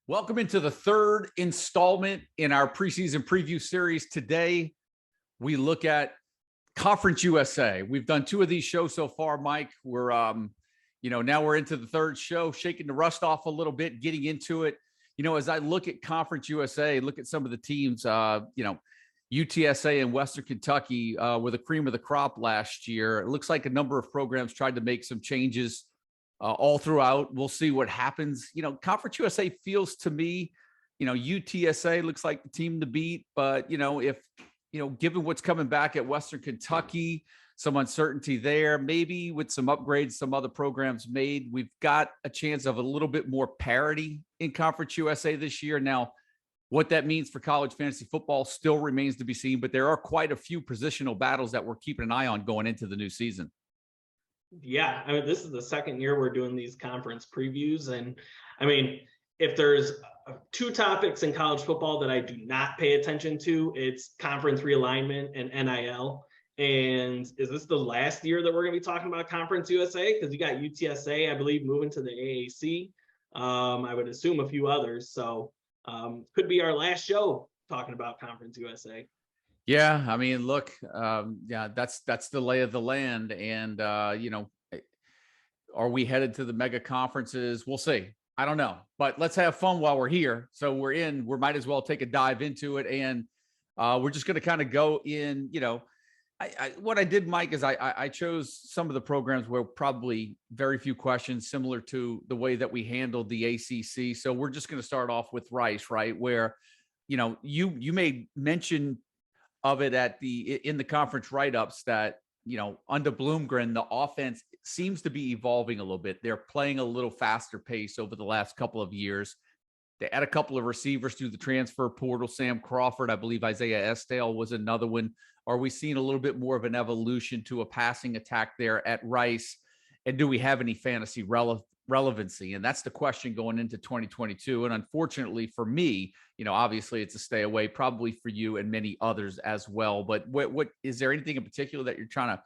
Welcome into the third installment in our preseason preview series. Today, we look at Conference USA. We've done two of these shows so far, Mike. We're, now we're into the third show, shaking the rust off a little bit, getting into it. As I look at Conference USA, look at some of the teams, UTSA and Western Kentucky were the cream of the crop last year. It looks like a number of programs tried to make some changes all throughout. We'll see what happens. Conference USA feels to me, UTSA looks like the team to beat, but if given what's coming back at Western Kentucky, some uncertainty there, maybe with some upgrades some other programs made, we've got a chance of a little bit more parity in Conference USA this year. Now, what that means for college fantasy football still remains to be seen, but there are quite a few positional battles that we're keeping an eye on going into the new season. Yeah, I mean, this is the second year we're doing these conference previews. And I mean, if there's two topics in college football that I do not pay attention to, it's conference realignment and NIL. And is this the last year that we're going to be talking about Conference USA? Because you got UTSA, I believe, moving to the AAC. I would assume a few others. So could be our last show talking about Conference USA. Yeah, I mean, look, that's the lay of the land. And, are we headed to the mega conferences? We'll see. I don't know, but let's have fun while we're here. So we might as well take a dive into it. And we're just going to kind of go in, what I did, Mike, is I chose some of the programs where probably very few questions, similar to the way that we handled the ACC. So we're just going to start off with Rice, right? Where, you made mention of it in the conference write-ups that, under Bloomgren, the offense seems to be evolving a little bit. They're playing a little faster pace over the last couple of years. They add a couple of receivers through the transfer portal. Sam Crawford, I believe Isaiah Estale was another one. Are we seeing a little bit more of an evolution to a passing attack there at Rice? And do we have any fantasy relevancy? And that's the question going into 2022. And unfortunately for me, obviously it's a stay away, probably for you and many others as well. But what is there anything in particular that you're trying to,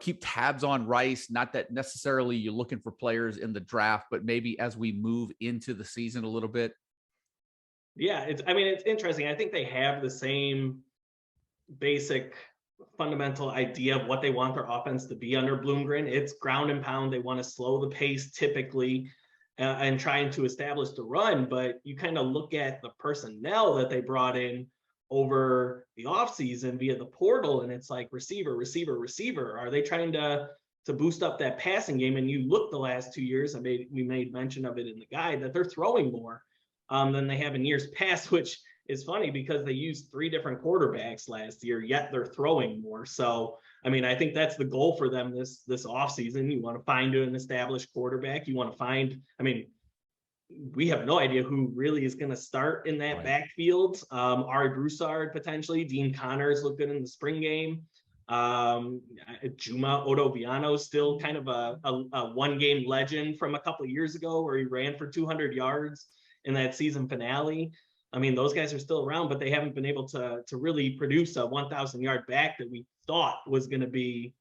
keep tabs on Rice? Not that necessarily you're looking for players in the draft, but maybe as we move into the season a little bit. Yeah, it's interesting. I think they have the same basic fundamental idea of what they want their offense to be under Bloomgren. It's ground and pound. They want to slow the pace typically and trying to establish the run. But you kind of look at the personnel that they brought in over the offseason via the portal, and it's like receiver, receiver, receiver. Are they trying to boost up that passing game? And you look the last 2 years, we made mention of it in the guide, that they're throwing more than they have in years past, which is funny because they used 3 different quarterbacks last year, yet they're throwing more. So, I think that's the goal for them this offseason. You want to find an established quarterback. You want to find, we have no idea who really is going to start in that backfield. Ari Broussard, potentially. Dean Connors looked good in the spring game. Juma Odoviano, still kind of a one-game legend from a couple of years ago where he ran for 200 yards in that season finale. Those guys are still around, but they haven't been able to really produce a 1,000-yard back that we thought was going to be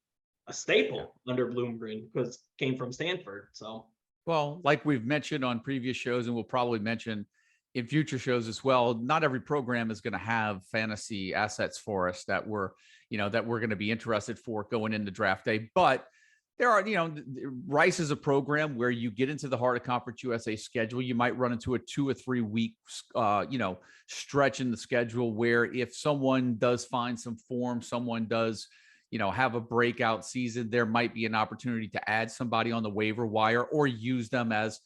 a staple under Bloomgren because it came from Stanford. So, well, like we've mentioned on previous shows, and we'll probably mention in future shows as well, not every program is going to have fantasy assets for us that we're going to be interested for going into draft day. But there are, Rice is a program where you get into the heart of Conference USA schedule. You might run into a 2 or 3 week, stretch in the schedule where if someone does find some form, someone does, have a breakout season, there might be an opportunity to add somebody on the waiver wire or use them as,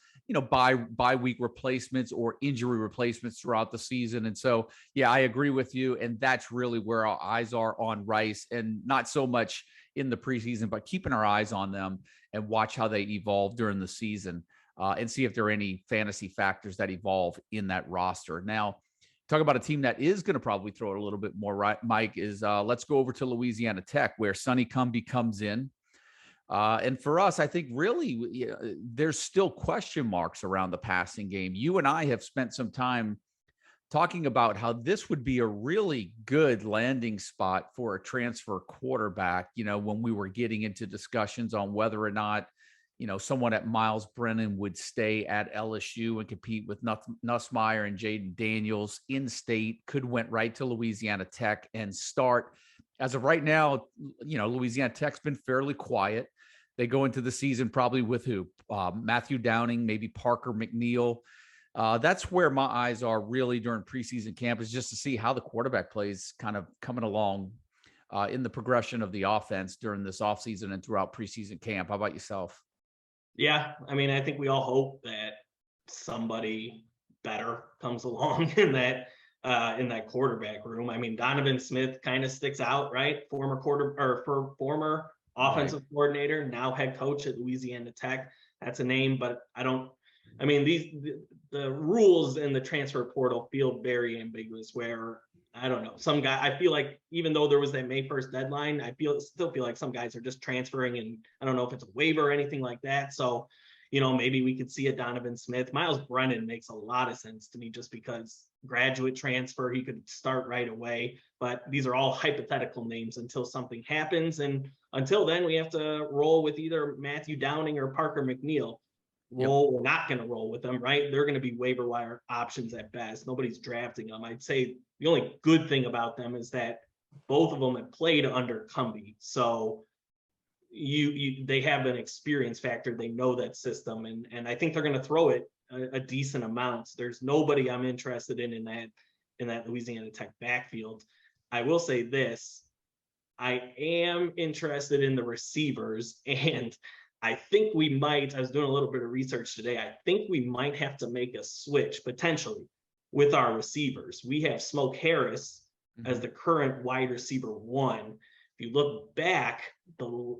bye week replacements or injury replacements throughout the season. And so, yeah, I agree with you. And that's really where our eyes are on Rice, and not so much in the preseason, but keeping our eyes on them and watch how they evolve during the season and see if there are any fantasy factors that evolve in that roster. Now, talk about a team that is going to probably throw it a little bit more, right, Mike, is let's go over to Louisiana Tech, where Sonny Cumbie comes in. And for us, I think really there's still question marks around the passing game. You and I have spent some time talking about how this would be a really good landing spot for a transfer quarterback, when we were getting into discussions on whether or not, someone at Miles Brennan would stay at LSU and compete with Nussmeier and Jaden Daniels in state, could went right to Louisiana Tech and start. As of right now, Louisiana Tech's been fairly quiet. They go into the season probably with who? Matthew Downing, maybe Parker McNeil. That's where my eyes are really during preseason camp, is just to see how the quarterback plays kind of coming along in the progression of the offense during this offseason and throughout preseason camp. How about yourself? Yeah, I mean, I think we all hope that somebody better comes along in that quarterback room. I mean, Donovan Smith kind of sticks out, right? Former Right. offensive coordinator, now head coach at Louisiana Tech. That's a name, but I mean, the rules in the transfer portal feel very ambiguous, where I don't know, some guy, I feel like even though there was that May 1st deadline, still feel like some guys are just transferring, and I don't know if it's a waiver or anything like that. So, maybe we could see a Donovan Smith. Miles Brennan makes a lot of sense to me, just because graduate transfer, he could start right away. But these are all hypothetical names until something happens. And until then, we have to roll with either Matthew Downing or Parker McNeil. Yep. We're not going to roll with them, right? They're going to be waiver wire options at best. Nobody's drafting them. I'd say the only good thing about them is that both of them have played under Cumbie. So they have an experience factor. They know that system. And I think they're going to throw it a decent amount. There's nobody I'm interested in that Louisiana Tech backfield. I will say this. I am interested in the receivers, and I think I was doing a little bit of research today. I think we might have to make a switch potentially with our receivers. We have Smoke Harris as the current wide receiver 1. If you look back,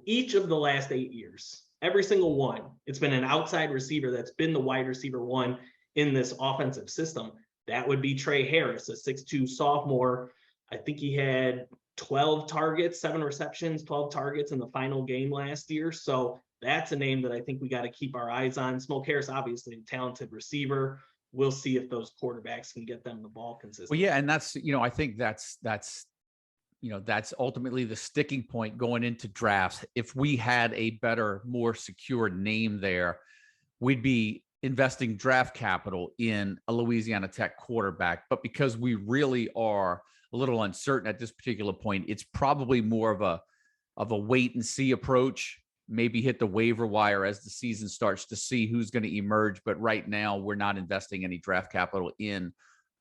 each of the last 8 years, every single one, it's been an outside receiver that's been the wide receiver 1 in this offensive system. That would be Trey Harris, a 6'2" sophomore. I think he had 12 targets, 7 receptions, 12 targets in the final game last year. So that's a name that I think we got to keep our eyes on. Smoke Harris, obviously a talented receiver. We'll see if those quarterbacks can get them the ball consistently. Well, yeah, and that's I think that's ultimately the sticking point going into drafts. If we had a better, more secure name there, we'd be investing draft capital in a Louisiana Tech quarterback. But because we really are a little uncertain at this particular point, it's probably more of a wait and see approach. Maybe hit the waiver wire as the season starts to see who's going to emerge. But right now, we're not investing any draft capital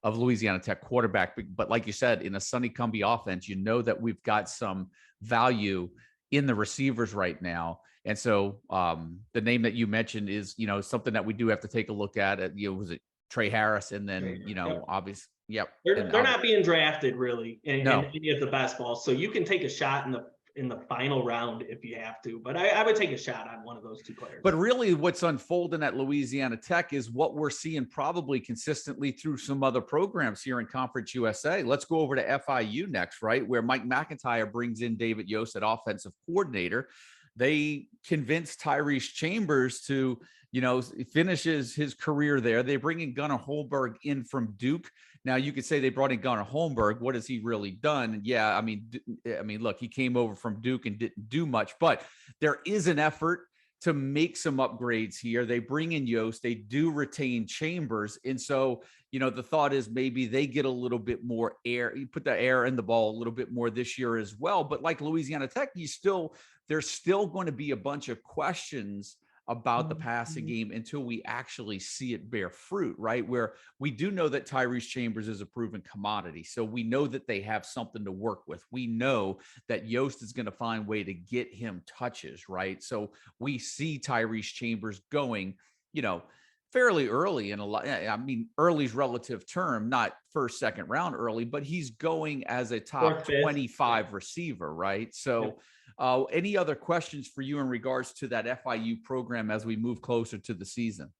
of Louisiana Tech quarterback. But like you said, in a Sonny Cumbie offense, that we've got some value in the receivers right now. And so the name that you mentioned is, something that we do have to take a look at. Was it Trey Harris? And then, Yep. obviously, yep. They're not being drafted really in No. any of the best balls. So you can take a shot in the final round if you have to. But I would take a shot on one of those two players. But really what's unfolding at Louisiana Tech is what we're seeing probably consistently through some other programs here in Conference USA. Let's go over to FIU next, right? Where Mike McIntyre brings in David Yost at offensive coordinator. They convinced Tyrese Chambers to, finishes his career there. They bring in Gunnar Holmberg in from Duke. Now you could say they brought in Gunnar Holmberg. What has he really done? And yeah, I mean, look, he came over from Duke and didn't do much, but there is an effort to make some upgrades here. They bring in Yost, they do retain Chambers. And so, the thought is maybe they get a little bit more air, you put the air in the ball a little bit more this year as well. But like Louisiana Tech, there's still going to be a bunch of questions about the passing game until we actually see it bear fruit, right? Where we do know that Tyrese Chambers is a proven commodity. So we know that they have something to work with. We know that Yost is going to find a way to get him touches, right? So we see Tyrese Chambers going, fairly early in a lot. I mean, early's relative term, not first, second round early, but he's going as a top 25 receiver, right? So any other questions for you in regards to that FIU program as we move closer to the season?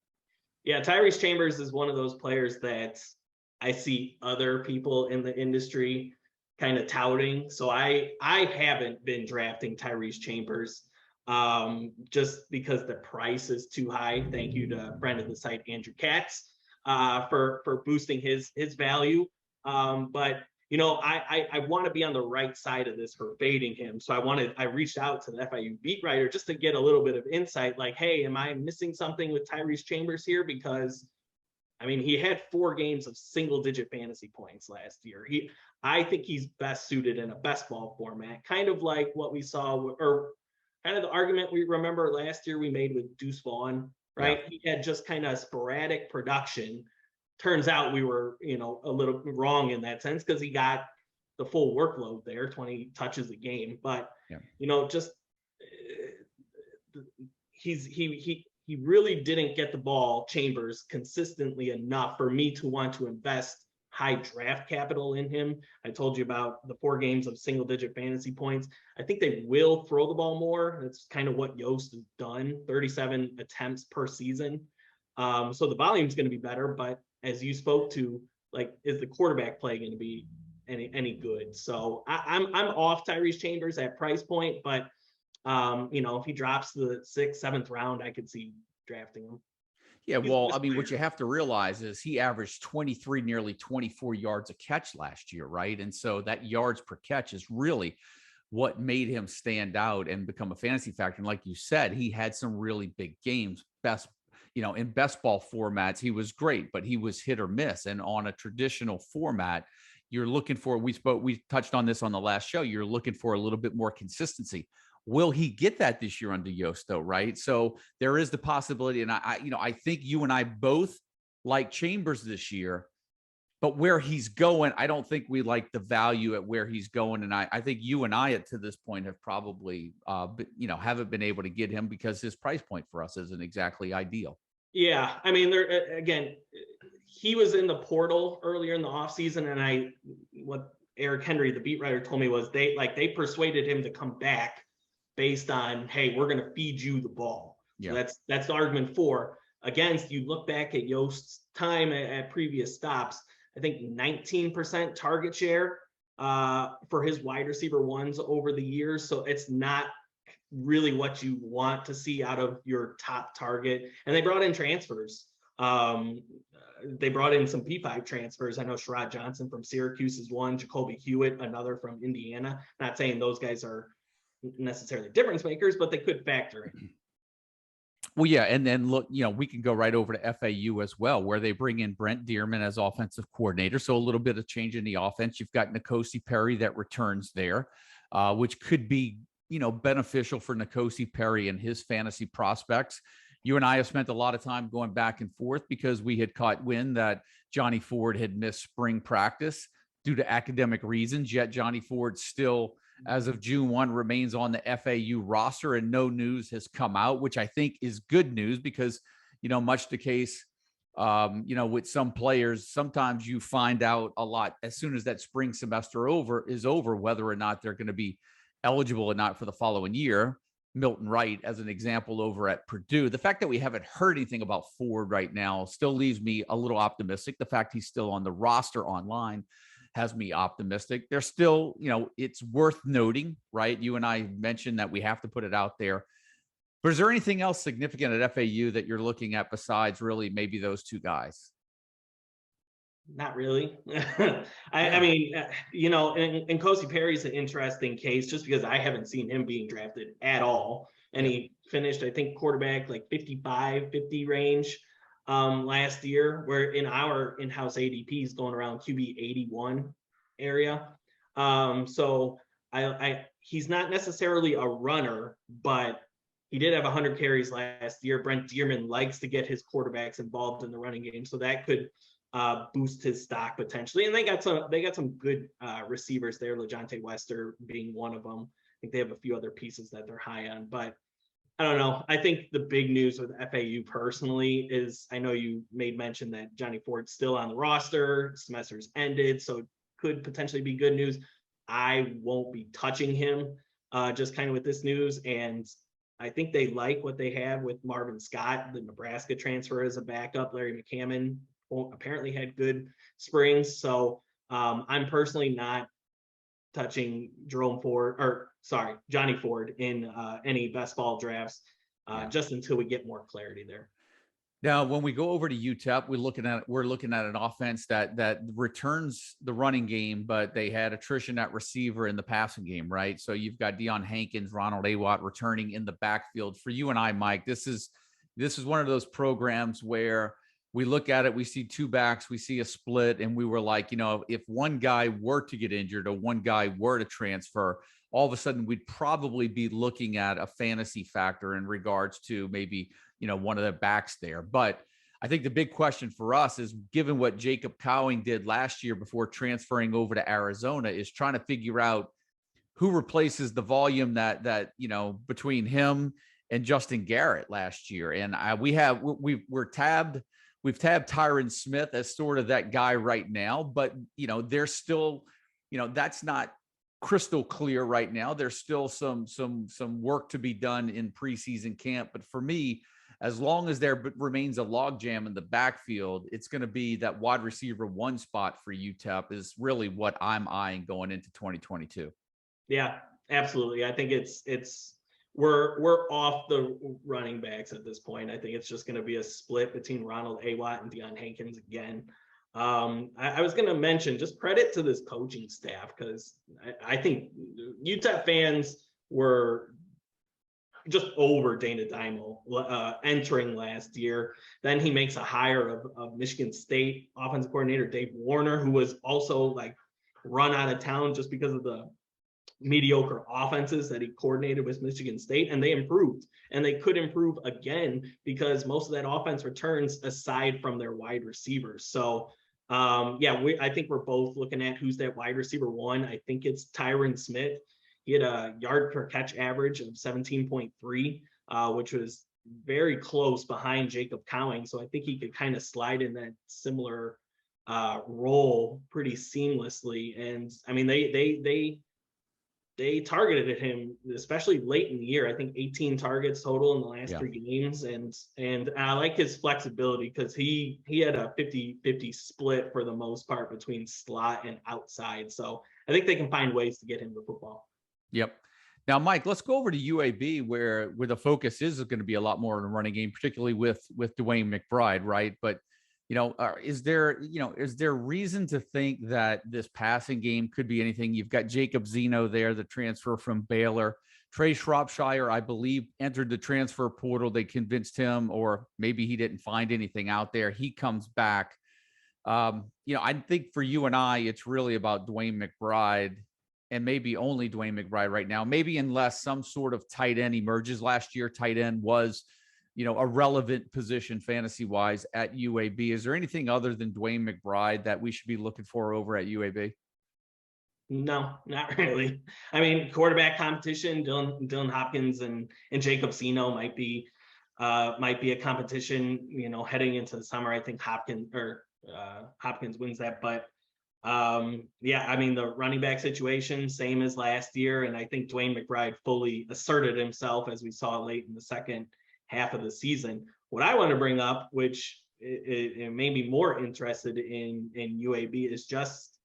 Yeah, Tyrese Chambers is one of those players that I see other people in the industry kind of touting. So I haven't been drafting Tyrese Chambers just because the price is too high. Thank you to friend of the site, Andrew Katz, for boosting his value. But I want to be on the right side of this for fading him. So I reached out to the FIU beat writer just to get a little bit of insight, like, hey, am I missing something with Tyrese Chambers here? Because I mean, he had 4 games of single-digit fantasy points last year. I think he's best suited in a best ball format, kind of like what we saw, or kind of the argument we remember last year we made with Deuce Vaughn, right? Yeah. He had just kind of sporadic production. Turns out we were, a little wrong in that sense because he got the full workload there, 20 touches a game. But, just he really didn't get the ball, Chambers, consistently enough for me to want to invest high draft capital in him. I told you about the 4 games of single-digit fantasy points. I think they will throw the ball more. That's kind of what Yost has done, 37 attempts per season. So the volume is going to be better, but as you spoke to, like, is the quarterback play going to be any good? So I'm off Tyrese Chambers at price point, but if he drops the 6th, 7th round, I could see drafting him. Yeah, well, I mean, what you have to realize is he averaged 23, nearly 24 yards a catch last year, right? And so that yards per catch is really what made him stand out and become a fantasy factor. And like you said, he had some really big games. In best ball formats, he was great, but he was hit or miss. And on a traditional format, you're looking for, we touched on this on the last show, you're looking for a little bit more consistency. Will he get that this year under Yost, though, right? So there is the possibility, and I think you and I both like Chambers this year, but where he's going, I don't think we like the value at where he's going, and I think you and I, to this point, have probably, haven't been able to get him because his price point for us isn't exactly ideal. Yeah, I mean, again, he was in the portal earlier in the offseason, and what Eric Henry, the beat writer, told me was they persuaded him to come back based on, hey, we're going to feed you the ball. Yeah. So that's the argument for. Against, you look back at Yost's time at previous stops, I think 19% target share for his wide receiver ones over the years. So it's not really what you want to see out of your top target. And they brought in transfers. They brought in some P5 transfers. I know Sherrod Johnson from Syracuse is one, Jacoby Hewitt, another from Indiana. Not saying those guys are necessarily difference makers, but they could factor in. Well, yeah, and then look, we can go right over to FAU as well, where they bring in Brent Dearman as offensive coordinator. So a little bit of change in the offense. You've got N'Kosi Perry that returns there, which could be, beneficial for N'Kosi Perry and his fantasy prospects. You and I have spent a lot of time going back and forth because we had caught wind that Johnny Ford had missed spring practice due to academic reasons, yet Johnny Ford still, as of June 1, remains on the FAU roster, and no news has come out, which I think is good news because, much the case, with some players, sometimes you find out a lot as soon as that spring semester is over, whether or not they're going to be eligible or not for the following year. Milton Wright, as an example, over at Purdue. The fact that we haven't heard anything about Ford right now still leaves me a little optimistic. The fact he's still on the roster online has me optimistic. There's still, it's worth noting, right? You and I mentioned that we have to put it out there. But is there anything else significant at FAU that you're looking at besides really maybe those 2 guys? Not really. I mean, and N'Kosi Perry's an interesting case just because I haven't seen him being drafted at all. And he finished, I think, quarterback like 55, 50 range last year, where in our in-house ADP is going around QB 81 area. So he's not necessarily a runner, but he did have 100 carries last year. Brent Dearman likes to get his quarterbacks involved in the running game, so that could boost his stock potentially. And they got some good receivers there, LeJonte Wester being one of them. I think they have a few other pieces that they're high on, but I don't know. I think the big news with FAU personally is, I know you made mention that Johnny Ford's still on the roster, semester's ended, so it could potentially be good news. I won't be touching him just kind of with this news. And I think they like what they have with Marvin Scott, the Nebraska transfer as a backup. Larry McCammon apparently had good springs. So I'm personally not touching Johnny Ford in any best ball drafts just until we get more clarity there. Now, when we go over to UTEP, we're looking at an offense that returns the running game, but they had attrition at receiver in the passing game, right? So you've got Deion Hankins, Ronald Awatt returning in the backfield. For you and I, Mike, this is one of those programs where we look at it, we see two backs, we see a split, and we were like, if one guy were to get injured or one guy were to transfer, all of a sudden we'd probably be looking at a fantasy factor in regards to maybe one of the backs there. But I think the big question for us is, given what Jacob Cowing did last year before transferring over to Arizona, is trying to figure out who replaces the volume that between him and Justin Garrett last year. And we've tabbed Tyron Smith as sort of that guy right now, but there's still, that's not crystal clear right now. There's still some work to be done in preseason camp. But for me, as long as there remains a logjam in the backfield, it's going to be that wide receiver one spot for UTEP is really what I'm eyeing going into 2022. Yeah, absolutely. I think we're off the running backs at this point. I think it's just going to be a split between Ronald Awatt and Deion Hankins again. I was going to mention just credit to this coaching staff, because I think UTEP fans were just over Dana Dimo entering last year. Then he makes a hire of Michigan State offensive coordinator Dave Warner, who was also like run out of town just because of the mediocre offenses that he coordinated with Michigan State, and they improved, and they could improve again because most of that offense returns aside from their wide receivers. So I think we're both looking at who's that wide receiver one. I think it's Tyron Smith. He had a yard per catch average of 17.3, which was very close behind Jacob Cowing. So I think he could kind of slide in that similar role pretty seamlessly. And I mean, they targeted him, especially late in the year. I think 18 targets total in the last 3 games. And I like his flexibility, because he had a 50-50 split for the most part between slot and outside. So I think they can find ways to get him the football. Yep. Now, Mike, let's go over to UAB, where the focus is going to be a lot more in the running game, particularly with Dwayne McBride, right? But is there reason to think that this passing game could be anything? You've got Jacob Zeno there, the transfer from Baylor. Trey Shropshire, I believe, entered the transfer portal. They convinced him, or maybe he didn't find anything out there. He comes back. I think for you and I, it's really about Dwayne McBride, and maybe only Dwayne McBride right now, maybe unless some sort of tight end emerges. Last year, tight end was, a relevant position fantasy wise at UAB. Is there anything other than Dwayne McBride that we should be looking for over at UAB? No, not really. I mean, quarterback competition, Dylan Hopkins and Jacob Zeno might be a competition, heading into the summer. I think Hopkins wins that, but I mean, the running back situation, same as last year. And I think Dwayne McBride fully asserted himself, as we saw late in the second half of the season. What I want to bring up, which it made me more interested in UAB, is just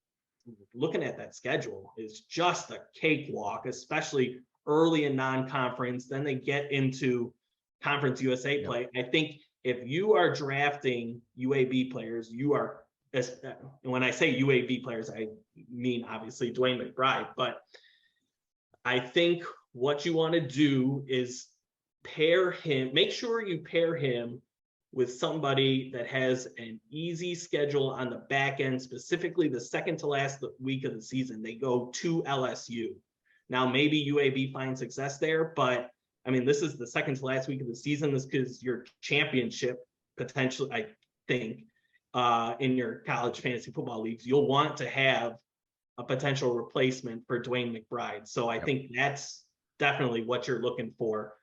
looking at that schedule. Is just a cakewalk, especially early in non-conference. Then they get into Conference USA play. I think if you are drafting UAB players, you are, when I say UAB players, I mean obviously Dwayne McBride, but I think what you want to do is make sure you pair him with somebody that has an easy schedule on the back end, specifically the second to last week of the season. They go to LSU. Now, maybe UAB finds success there, but I mean, this is the second to last week of the season. This is your championship potentially, I think, in your college fantasy football leagues. You'll want to have a potential replacement for Dwayne McBride. So I think that's definitely what you're looking for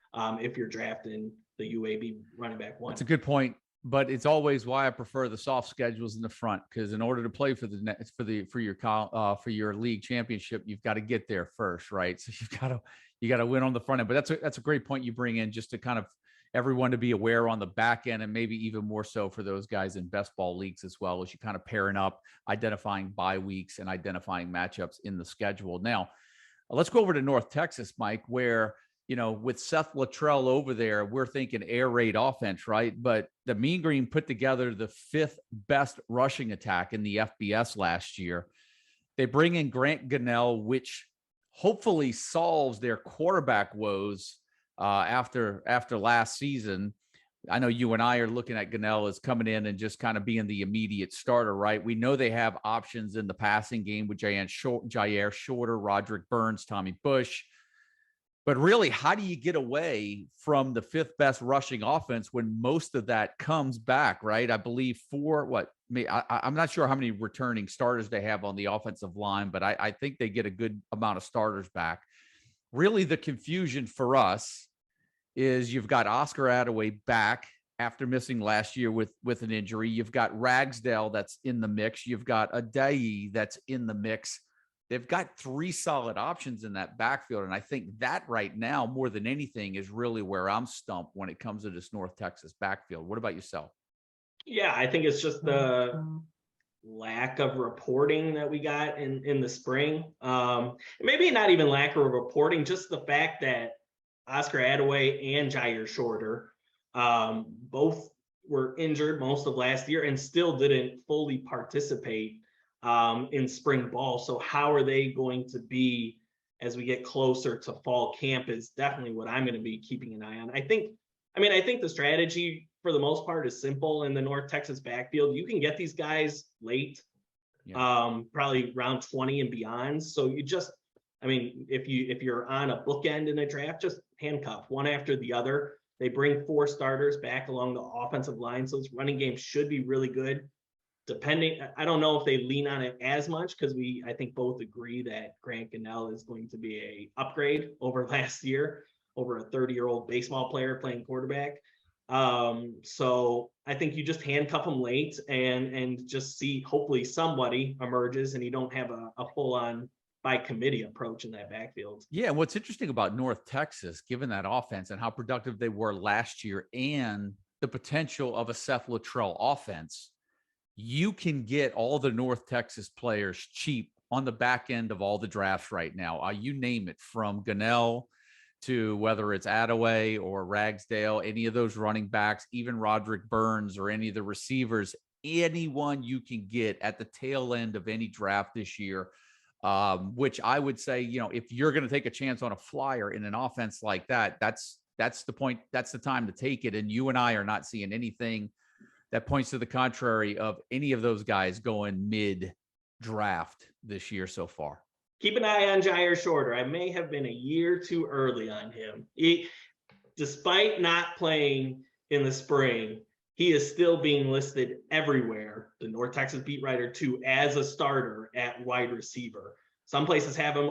if you're drafting the UAB running back one. That's a good point, but it's always why I prefer the soft schedules in the front, because in order to play for your league championship, you've got to get there first, right? So you got to win on the front end. But that's a great point you bring in, just to kind of everyone to be aware on the back end, and maybe even more so for those guys in best ball leagues as well, as you kind of pairing up, identifying bye weeks and identifying matchups in the schedule. Now, let's go over to North Texas, Mike, where with Seth Luttrell over there, we're thinking air raid offense, right? But the Mean Green put together the 5th best rushing attack in the FBS last year. They bring in Grant Gunnell, which hopefully solves their quarterback woes after last season. I know you and I are looking at Gunnell as coming in and just kind of being the immediate starter, right? We know they have options in the passing game with Jair Shorter, Roderick Burns, Tommy Bush. But really, how do you get away from the 5th best rushing offense when most of that comes back, right? I believe I'm not sure how many returning starters they have on the offensive line, but I think they get a good amount of starters back. Really, the confusion for us is you've got Oscar Attaway back after missing last year with an injury. You've got Ragsdale that's in the mix. You've got Adai that's in the mix. They've got 3 solid options in that backfield. And I think that right now, more than anything, is really where I'm stumped when it comes to this North Texas backfield. What about yourself? Yeah, I think it's just the lack of reporting that we got in the spring. Maybe not even lack of reporting, just the fact that Oscar Attaway and Jair Shorter both were injured most of last year and still didn't fully participate in spring ball. So how are they going to be as we get closer to fall camp is definitely what I'm going to be keeping an eye on. I think the strategy for the most part is simple in the North Texas backfield. You can get these guys late, probably round 20 and beyond. So if you're on a bookend in a draft, just handcuff one after the other. They bring 4 starters back along the offensive line. So this running game should be really good. I don't know if they lean on it as much because I think both agree that Grant Gunnell is going to be a upgrade over last year, over a 30-year-old baseball player playing quarterback. So I think you just handcuff them late and just see, hopefully somebody emerges and you don't have a full-on by committee approach in that backfield. Yeah, and what's interesting about North Texas, given that offense and how productive they were last year and the potential of a Seth Luttrell offense, you can get all the North Texas players cheap on the back end of all the drafts right now. You name it, from Gunnell to whether it's Attaway or Ragsdale, any of those running backs, even Roderick Burns or any of the receivers, anyone you can get at the tail end of any draft this year, which I would say, if you're going to take a chance on a flyer in an offense like that, that's the point. That's the time to take it. And you and I are not seeing anything that points to the contrary of any of those guys going mid-draft this year so far. Keep an eye on Jair Shorter. I may have been a year too early on him. Despite not playing in the spring, he is still being listed everywhere, the North Texas beat writer too, as a starter at wide receiver. Some places have him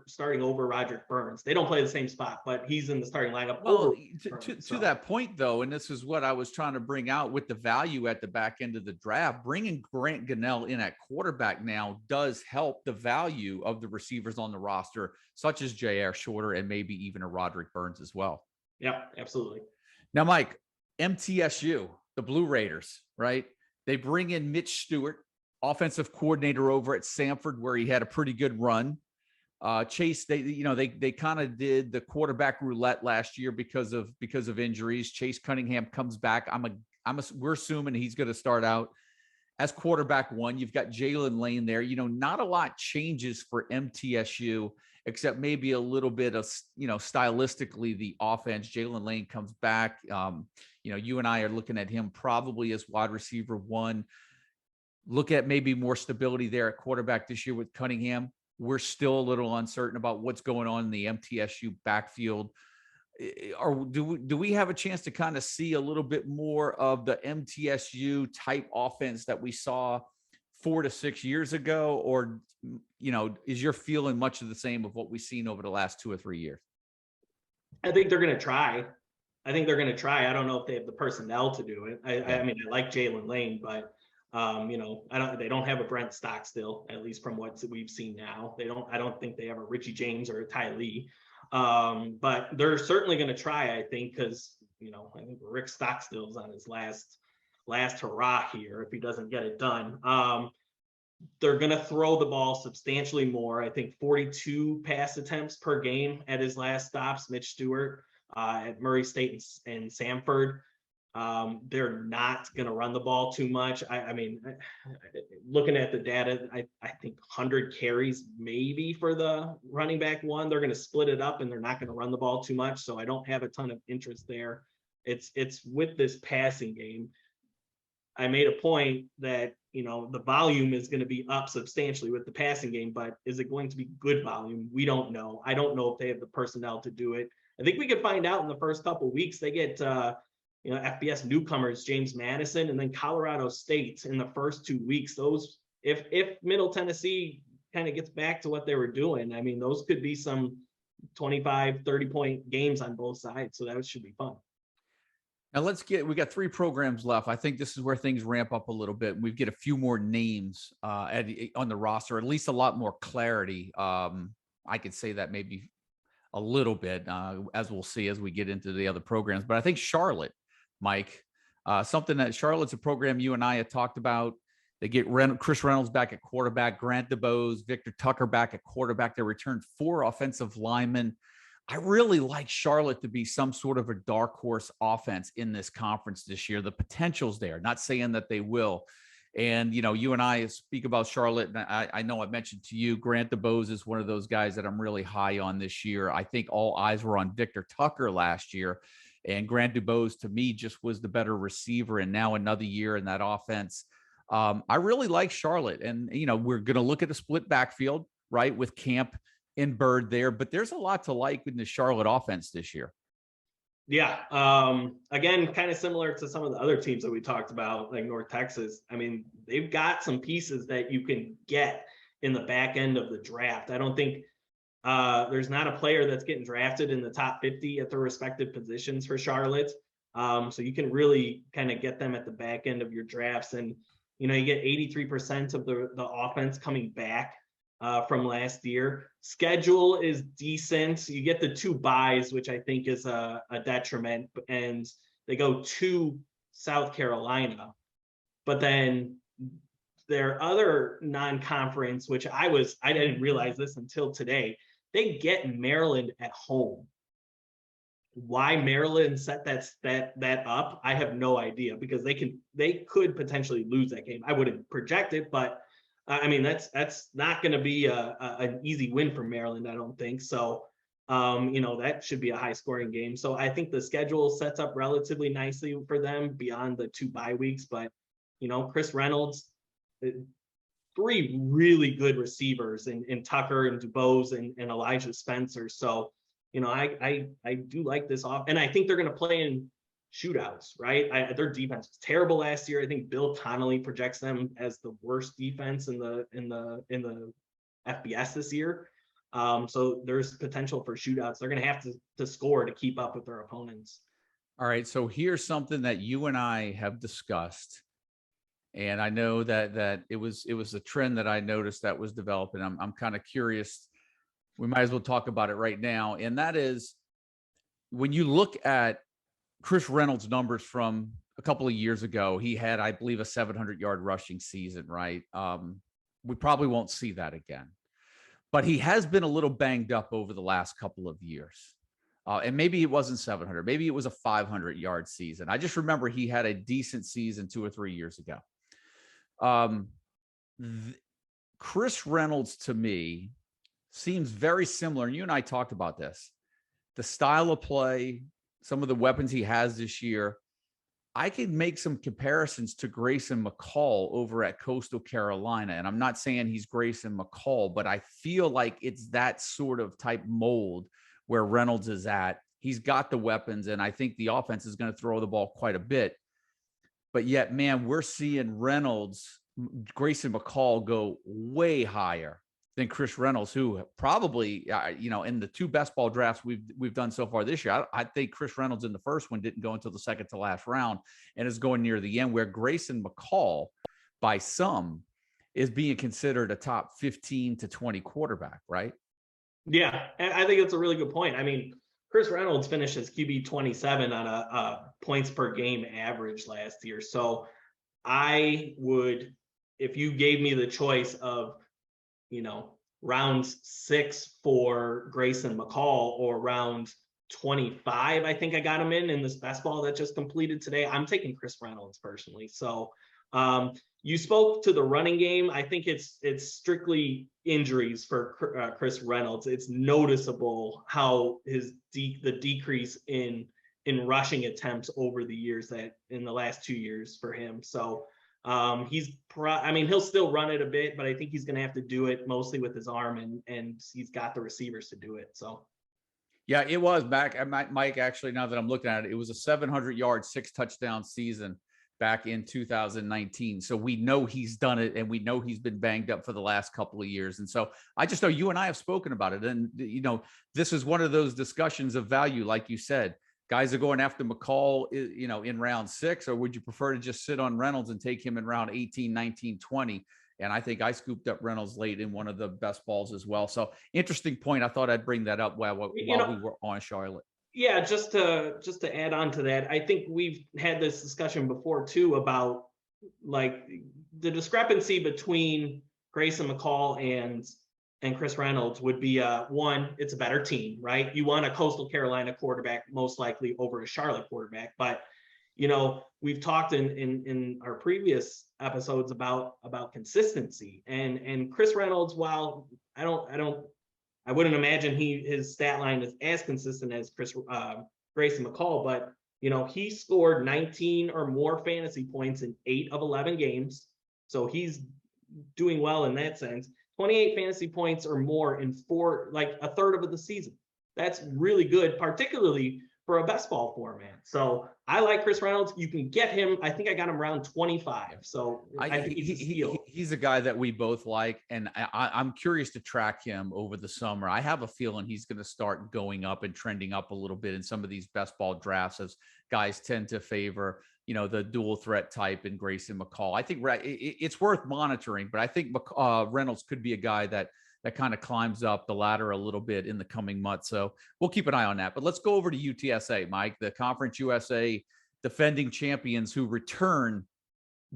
starting over Roderick Burns. They don't play the same spot, but he's in the starting lineup. Well, to that point, though, and this is what I was trying to bring out with the value at the back end of the draft, bringing Grant Gunnell in at quarterback now does help the value of the receivers on the roster, such as Jair Shorter and maybe even a Roderick Burns as well. Yeah, absolutely. Now, Mike, MTSU, the Blue Raiders, right? They bring in Mitch Stewart, offensive coordinator over at Samford, where he had a pretty good run. Chase, they kind of did the quarterback roulette last year because of injuries. Chase Cunningham comes back. We're assuming he's going to start out as quarterback 1. You've got Jalen Lane there. Not a lot changes for MTSU except maybe a little bit of, stylistically the offense. Jalen Lane comes back. You and I are looking at him probably as wide receiver 1. Look at maybe more stability there at quarterback this year with Cunningham. We're still a little uncertain about what's going on in the MTSU backfield. Or do we have a chance to kind of see a little bit more of the MTSU type offense that we saw 4 to 6 years ago? Or, is your feeling much of the same of what we've seen over the last 2 or 3 years? I think they're going to try. I don't know if they have the personnel to do it. I like Jalen Lane, but they don't have a Brent Stockstill, at least from what we've seen now. I don't think they have a Richie James or a Ty Lee. But they're certainly going to try, I think, because, I think Rick Stockstill's on his last hurrah here if he doesn't get it done. They're going to throw the ball substantially more. I think 42 pass attempts per game at his last stops, Mitch Stewart at Murray State and Samford. They're not going to run the ball too much. I mean, looking at the data, I think 100 carries maybe for the running back one. They're going to split it up and they're not going to run the ball too much. So I don't have a ton of interest there. It's with this passing game. I made a point that, you know, the volume is going to be up substantially with the passing game, but is it going to be good volume? We don't know. I don't know if they have the personnel to do it. I think we could find out in the first couple of weeks. They get, you know, FBS newcomers, James Madison, and then Colorado State in the first 2 weeks. Those, if Middle Tennessee kind of gets back to what they were doing, I mean, those could be some 25, 30-point games on both sides. So that should be fun. Now we got 3 programs left. I think this is where things ramp up a little bit. We get a few more names on the roster, at least a lot more clarity. I could say that maybe a little bit, as we'll see as we get into the other programs. But I think Charlotte, Mike, something that Charlotte's a program you and I had talked about. They get Chris Reynolds back at quarterback, Grant DeBose, Victor Tucker back at quarterback. They returned 4 offensive linemen. I really like Charlotte to be some sort of a dark horse offense in this conference this year. The potential's there, not saying that they will. And, you know, you and I speak about Charlotte, and I know I mentioned to you, Grant DeBose is one of those guys that I'm really high on this year. I think all eyes were on Victor Tucker last year, and Grant DeBose, to me, just was the better receiver, and now another year in that offense. I really like Charlotte, and, you know, we're going to look at a split backfield, right, with Camp and Bird there, but there's a lot to like in the Charlotte offense this year. Yeah. Again, kind of similar to some of the other teams that we talked about, like North Texas. I mean, they've got some pieces that you can get in the back end of the draft. I don't think there's not a player that's getting drafted in the top 50 at their respective positions for Charlotte. So you can really kind of get them at the back end of your drafts. And, you know, you get 83% of the offense coming back from last year. Schedule is decent. You get the 2 byes, which I think is a detriment, and they go to South Carolina. But then their other non-conference, which I didn't realize this until today, they get Maryland at home. Why Maryland set that up, I have no idea, because they could potentially lose that game. I wouldn't project it, but I mean, that's not going to be an easy win for Maryland, I don't think. So, you know, that should be a high scoring game. So I think the schedule sets up relatively nicely for them beyond the 2 bye weeks. But, you know, Chris Reynolds, 3 really good receivers in Tucker and DuBose and Elijah Spencer. So, you know, I do like this off, and I think they're going to play in shootouts, right? Their defense was terrible last year. I think Bill Connolly projects them as the worst defense in the FBS this year. So there's potential for shootouts. They're going to have to score to keep up with their opponents. All right, so here's something that you and I have discussed, and I know that it was a trend that I noticed that was developing. I'm kind of curious. We might as well talk about it right now, and that is when you look at Chris Reynolds' numbers from a couple of years ago. He had, I believe, a 700-yard rushing season, right? We probably won't see that again. But he has been a little banged up over the last couple of years. And maybe it wasn't 700. Maybe it was a 500-yard season. I just remember he had a decent season 2 or 3 years ago. Chris Reynolds, to me, seems very similar. And you and I talked about this. The style of play, some of the weapons he has this year, I could make some comparisons to Grayson McCall over at Coastal Carolina. And I'm not saying he's Grayson McCall, but I feel like it's that sort of type mold where Reynolds is at. He's got the weapons, and I think the offense is going to throw the ball quite a bit. But yet, man, we're seeing Grayson McCall go way higher than Chris Reynolds, who probably, you know, in the 2 best ball drafts we've done so far this year, I think Chris Reynolds in the first one didn't go until the second to last round and is going near the end, where Grayson McCall, by some, is being considered a top 15 to 20 quarterback, right? Yeah, and I think it's a really good point. I mean, Chris Reynolds finished as QB 27 on a points per game average last year. So I would if you gave me the choice of, round 6 for Grayson McCall or round 25, I think I got him in this best ball that just completed today, I'm taking Chris Reynolds personally. So you spoke to the running game. I think it's strictly injuries for Chris Reynolds. It's noticeable how the decrease in rushing attempts over the years, that in the last 2 years for him. So he'll still run it a bit, but I think he's going to have to do it mostly with his arm, and he's got the receivers to do it. So. Yeah, it was back. Mike, actually, now that I'm looking at it, it was a 700-yard, 6-touchdown season back in 2019. So we know he's done it, and we know he's been banged up for the last couple of years. And so I just know you and I have spoken about it. And, this is one of those discussions of value, like you said. Guys are going after McCall, in round 6, or would you prefer to just sit on Reynolds and take him in round 18, 19, 20? And I think I scooped up Reynolds late in one of the best balls as well. So interesting point. I thought I'd bring that up while we were on Charlotte. Yeah, just to add on to that, I think we've had this discussion before too about like the discrepancy between Grayson McCall and Chris Reynolds would be one, it's a better team, right? You want a Coastal Carolina quarterback most likely over a Charlotte quarterback, but we've talked in our previous episodes about consistency, and Chris Reynolds, while I wouldn't imagine his stat line is as consistent as Grayson McCall, but he scored 19 or more fantasy points in 8 of 11 games, so he's doing well in that sense. 28 fantasy points or more in a third of the season. That's really good, particularly for a best ball format. So I like Chris Reynolds. You can get him. I think I got him around 25. So I think he's a guy that we both like, and I'm curious to track him over the summer. I have a feeling he's going to start going up and trending up a little bit in some of these best ball drafts, as guys tend to favor, the dual threat type in Grayson McCall. I think it's worth monitoring, but I think Reynolds could be a guy that kind of climbs up the ladder a little bit in the coming months. So we'll keep an eye on that. But let's go over to UTSA, Mike, the Conference USA defending champions, who return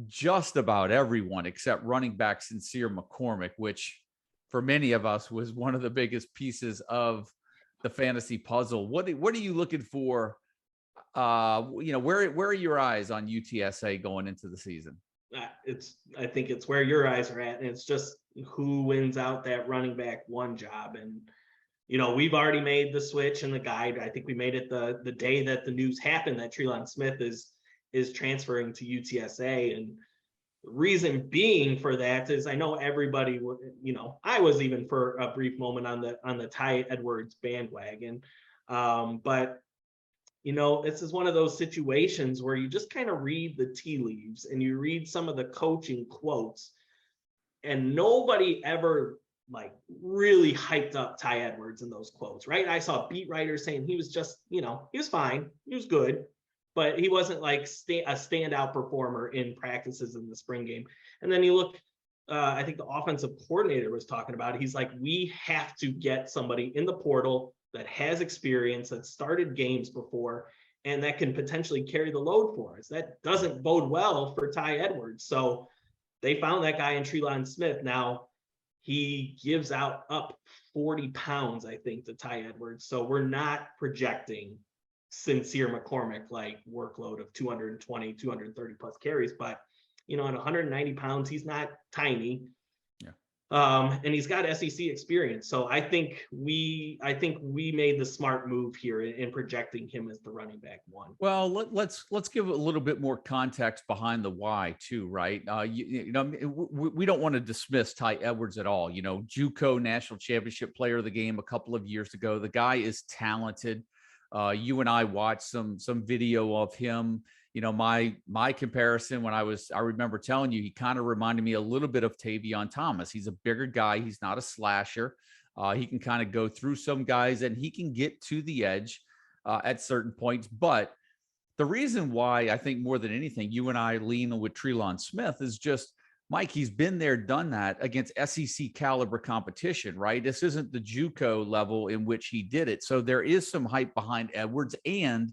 just about everyone except running back Sincere McCormick, which for many of us was one of the biggest pieces of the fantasy puzzle. What are you looking for? Where are your eyes on UTSA going into the season? I think it's where your eyes are at, and it's just who wins out that running back one job. And we've already made the switch in the guide. I think we made it the day that the news happened that Tre'Lon Smith is transferring to UTSA, and the reason being for that is I know everybody would, I was even for a brief moment on the Ty Edwards bandwagon, but this is one of those situations where you just kind of read the tea leaves and you read some of the coaching quotes, and nobody ever really hyped up Ty Edwards in those quotes, right? I saw beat writers saying he was just, he was fine, he was good, but he wasn't a standout performer in practices in the spring game. And then you look, I think the offensive coordinator was talking about it. He's like, we have to get somebody in the portal that has experience, that started games before, and that can potentially carry the load for us. That doesn't bode well for Ty Edwards. So they found that guy in Tre'Lon Smith. Now he gives up 40 pounds, I think, to Ty Edwards. So we're not projecting Sincere McCormick workload of 220, 230 plus carries, but at 190 pounds, he's not tiny. And he's got SEC experience. So I think we made the smart move here in projecting him as the running back one. Well, let's give a little bit more context behind the why too, right? We don't want to dismiss Ty Edwards at all. JUCO national championship player of the game a couple of years ago. The guy is talented. You and I watched some video of him. My comparison when I remember telling you, he kind of reminded me a little bit of Tavion Thomas. He's a bigger guy. He's not a slasher. He can kind of go through some guys, and he can get to the edge at certain points. But the reason why I think more than anything, you and I lean with Tre'Lon Smith is just, Mike, he's been there, done that against SEC caliber competition, right? This isn't the JUCO level in which he did it. So there is some hype behind Edwards, and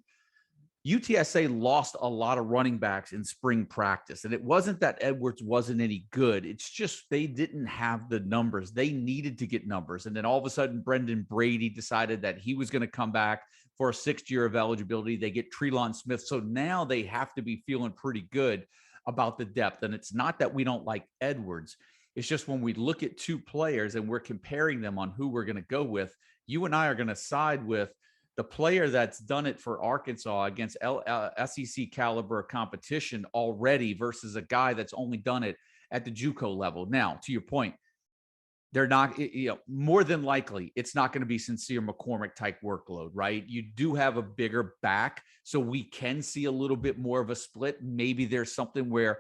UTSA lost a lot of running backs in spring practice, and it wasn't that Edwards wasn't any good. It's just they didn't have the numbers. They needed to get numbers. And then all of a sudden, Brendan Brady decided that he was going to come back for a 6th year of eligibility. They get Treelon Smith. So now they have to be feeling pretty good about the depth. And it's not that we don't like Edwards. It's just when we look at two players and we're comparing them on who we're going to go with, you and I are going to side with the player that's done it for Arkansas against SEC caliber competition already versus a guy that's only done it at the JUCO level. Now, to your point, they're not, more than likely, it's not going to be Sincere McCormick type workload, right? You do have a bigger back, so we can see a little bit more of a split. Maybe there's something where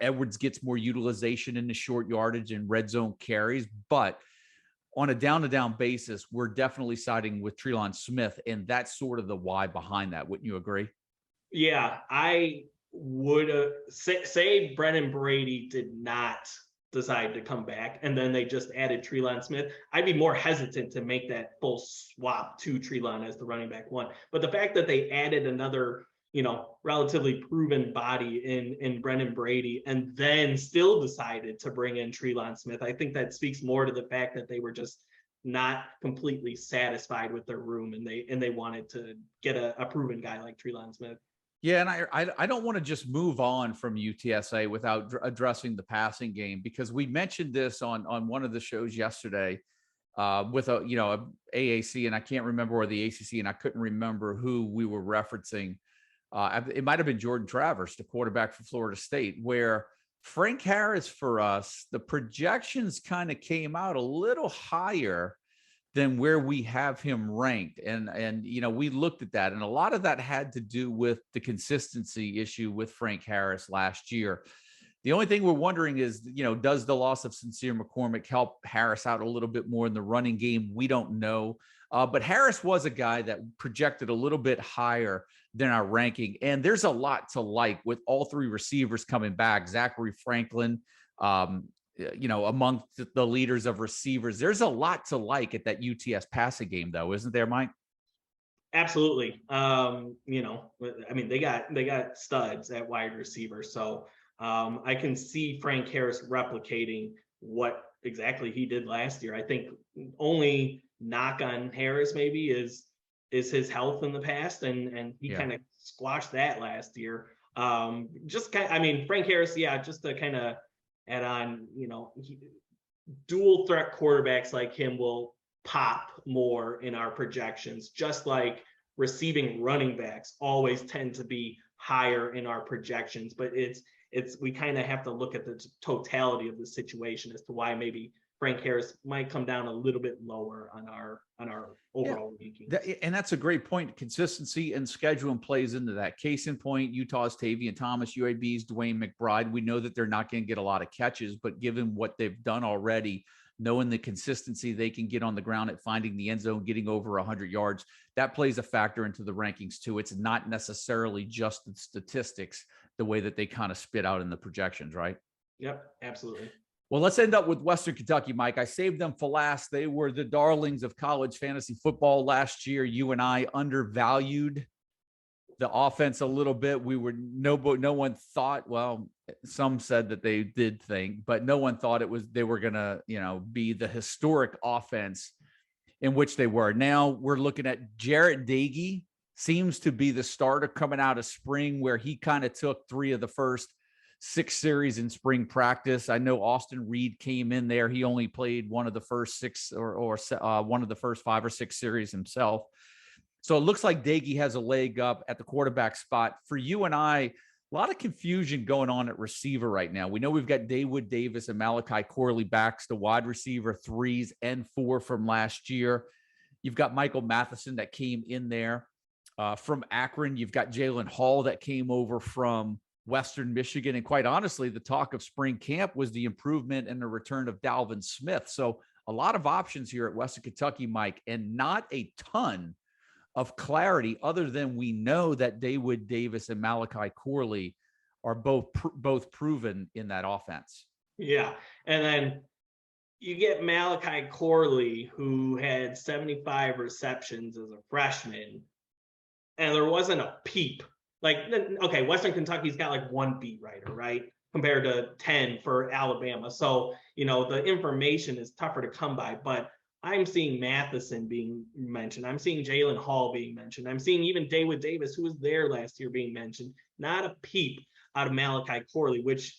Edwards gets more utilization in the short yardage and red zone carries, but on a down-to-down basis, we're definitely siding with Treelon Smith, and that's sort of the why behind that. Wouldn't you agree? Yeah, I would say Brennan Brady did not decide to come back, and then they just added Treelon Smith. I'd be more hesitant to make that full swap to Treelon as the running back one. But the fact that they added another, relatively proven body in Brennan Brady, and then still decided to bring in Treelon Smith, I think that speaks more to the fact that they were just not completely satisfied with their room, and they wanted to get a proven guy like Treelon Smith. Yeah, and I don't want to just move on from UTSA without addressing the passing game, because we mentioned this on one of the shows yesterday with a AAC, and I can't remember, or the ACC, and I couldn't remember who we were referencing. It might have been Jordan Travers, the quarterback for Florida State, where Frank Harris for us, the projections kind of came out a little higher than where we have him ranked. And we looked at that, and a lot of that had to do with the consistency issue with Frank Harris last year. The only thing we're wondering is, does the loss of Sincere McCormick help Harris out a little bit more in the running game? We don't know. But Harris was a guy that projected a little bit higher than our ranking. And there's a lot to like with all three receivers coming back. Zachary Franklin, among the leaders of receivers. There's a lot to like at that UTS passing game, though, isn't there, Mike? Absolutely. They got studs at wide receiver. So I can see Frank Harris replicating what exactly he did last year. I think only knock on Harris maybe is his health in the past, and he kind of squashed that last year. Frank Harris, just to kind of add on, dual threat quarterbacks like him will pop more in our projections, just like receiving running backs always tend to be higher in our projections. But we kind of have to look at the totality of the situation as to why maybe Frank Harris might come down a little bit lower on our overall rankings. And that's a great point. Consistency and scheduling plays into that. Case in point, Utah's Tavian Thomas, UAB's Dwayne McBride. We know that they're not going to get a lot of catches, but given what they've done already, knowing the consistency they can get on the ground at finding the end zone, getting over 100 yards, that plays a factor into the rankings too. It's not necessarily just the statistics, the way that they kind of spit out in the projections, right? Yep, absolutely. Well, let's end up with Western Kentucky, Mike. I saved them for last. They were the darlings of college fantasy football last year. You and I undervalued the offense a little bit. No one thought, well, some said that they did think, but no one thought they were going to, be the historic offense in which they were. Now we're looking at Jarrett Dagey, seems to be the starter coming out of spring, where he kind of took 3 of the first 6 series in spring practice. I know Austin Reed came in there. He only played one of the first 6 or one of the first 5 or 6 series himself. So it looks like Dagey has a leg up at the quarterback spot. For you and I, a lot of confusion going on at receiver right now. We know we've got Dawood Davis and Malachi Corley backs, the wide receiver 3s and 4 from last year. You've got Michael Matheson that came in there from Akron. You've got Jalen Hall that came over from Western Michigan. And quite honestly, the talk of spring camp was the improvement and the return of Dalvin Smith. So a lot of options here at Western Kentucky, Mike, and not a ton of clarity other than we know that Dawood Davis and Malachi Corley are both proven in that offense. Yeah. And then you get Malachi Corley, who had 75 receptions as a freshman, and there wasn't a peep Like, okay, Western Kentucky's got like one beat writer, right? Compared to 10 for Alabama. So, the information is tougher to come by, but I'm seeing Matheson being mentioned. I'm seeing Jalen Hall being mentioned. I'm seeing even David Davis, who was there last year, being mentioned. Not a peep out of Malachi Corley, which,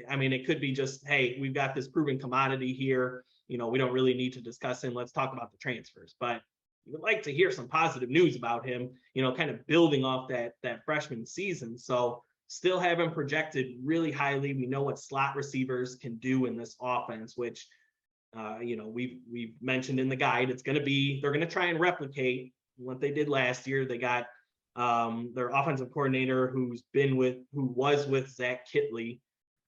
I mean, it could be just, hey, we've got this proven commodity here. We don't really need to discuss him. Let's talk about the transfers. But you would like to hear some positive news about him, kind of building off that freshman season. So still have him projected really highly. We know what slot receivers can do in this offense, which, we've mentioned in the guide. They're going to try and replicate what they did last year. They got their offensive coordinator who was with Zach Kitley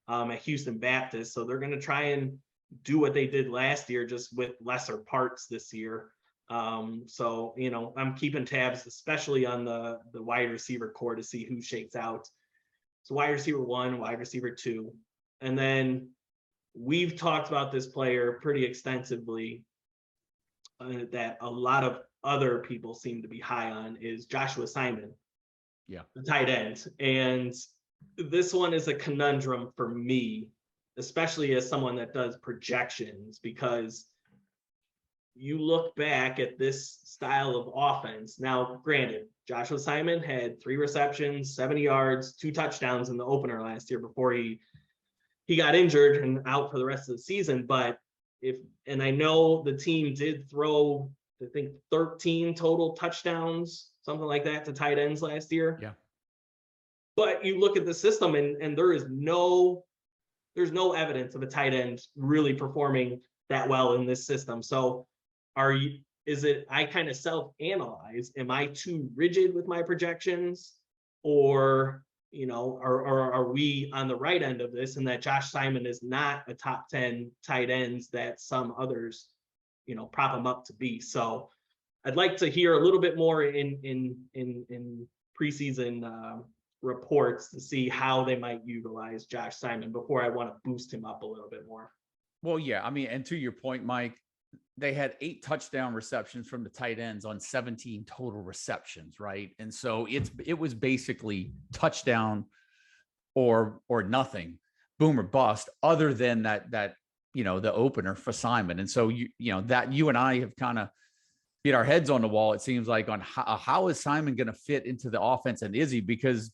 at Houston Baptist. So they're going to try and do what they did last year, just with lesser parts this year. So, I'm keeping tabs, especially on the wide receiver core, to see who shakes out. So wide receiver 1, wide receiver 2. And then we've talked about this player pretty extensively, that a lot of other people seem to be high on, is Joshua Simon. Yeah. The tight end. And this one is a conundrum for me, especially as someone that does projections, because you look back at this style of offense. Now, granted, Joshua Simon had 3 receptions, 70 yards, 2 touchdowns in the opener last year before he got injured and out for the rest of the season. But and I know the team did throw, I think, 13 total touchdowns, something like that, to tight ends last year. Yeah. But you look at the system, and there's no evidence of a tight end really performing that well in this system. So I kind of self-analyze, am I too rigid with my projections, or are we on the right end of this, and that Josh Simon is not a top 10 tight ends that some others, prop him up to be? So I'd like to hear a little bit more in preseason reports to see how they might utilize Josh Simon before I want to boost him up a little bit more. Well, yeah, I mean, and to your point, Mike, they had 8 touchdown receptions from the tight ends on 17 total receptions, right? And so it was basically touchdown or nothing, boom or bust, other than that the opener for Simon. And so that you and I have kind of beat our heads on the wall, it seems like, on how is Simon going to fit into the offense, and is he? Because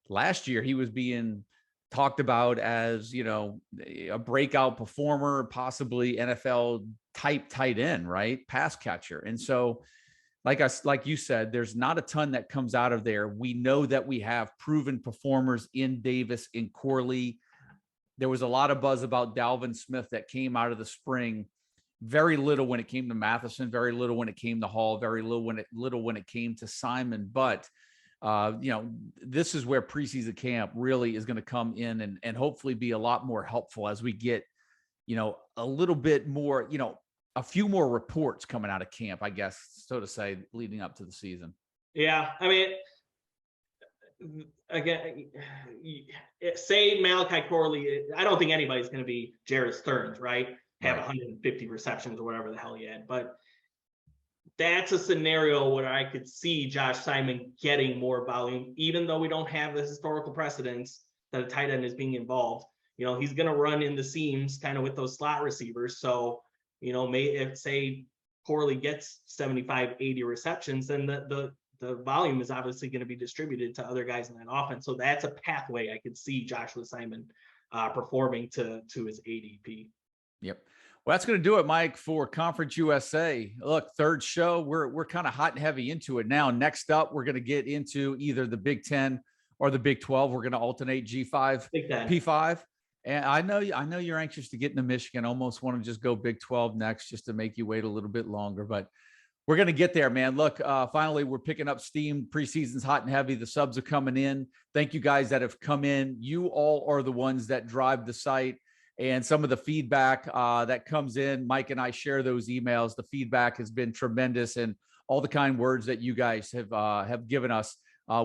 last year he was being talked about as, a breakout performer, possibly NFL type tight end, right? Pass catcher. And so, like you said, there's not a ton that comes out of there. We know that we have proven performers in Davis, in Corley. There was a lot of buzz about Dalvin Smith that came out of the spring. Very little when it came to Matheson, very little when it came to Hall, very little when it came to Simon. But this is where preseason camp really is going to come in and hopefully be a lot more helpful as we get, a little bit more, a few more reports coming out of camp, I guess, so to say, leading up to the season. Yeah. I mean, again, say Malachi Corley, I don't think anybody's going to be Jared Stearns, right? Have 150 receptions or whatever the hell he had. But that's a scenario where I could see Josh Simon getting more volume, even though we don't have the historical precedence that a tight end is being involved. He's going to run in the seams kind of with those slot receivers. So, if say Corley gets 75, 80 receptions, then the volume is obviously going to be distributed to other guys in that offense. So that's a pathway I could see Joshua Simon performing to his ADP. Yep. Well, that's going to do it, Mike, for Conference USA. Look, third show, we're kind of hot and heavy into it now. Next up, we're going to get into either the Big 10 or the Big 12. We're going to alternate G5, P5. And I know you're anxious to get into Michigan. Almost want to just go Big 12 next, just to make you wait a little bit longer. But we're going to get there, man. Look, finally, we're picking up steam. Preseason's hot and heavy. The subs are coming in. Thank you guys that have come in. You all are the ones that drive the site. And some of the feedback that comes in, Mike and I share those emails. The feedback has been tremendous, and all the kind words that you guys have given us.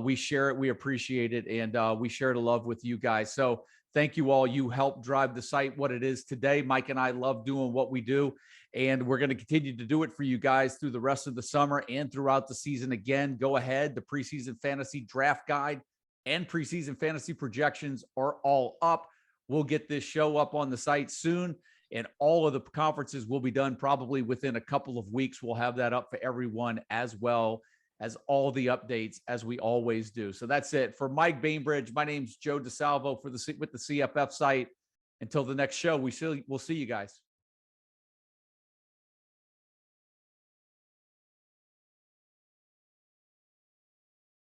We share it, we appreciate it, and we share the love with you guys. So thank you all. You help drive the site what it is today. Mike and I love doing what we do. And we're going to continue to do it for you guys through the rest of the summer and throughout the season. Again, go ahead. The preseason fantasy draft guide and preseason fantasy projections are all up. We'll get this show up on the site soon, and all of the conferences will be done probably within a couple of weeks. We'll have that up for everyone, as well as all the updates, as we always do. So that's it. For Mike Bainbridge, my name's Joe DeSalvo with the CFF site. Until the next show, we'll see you guys.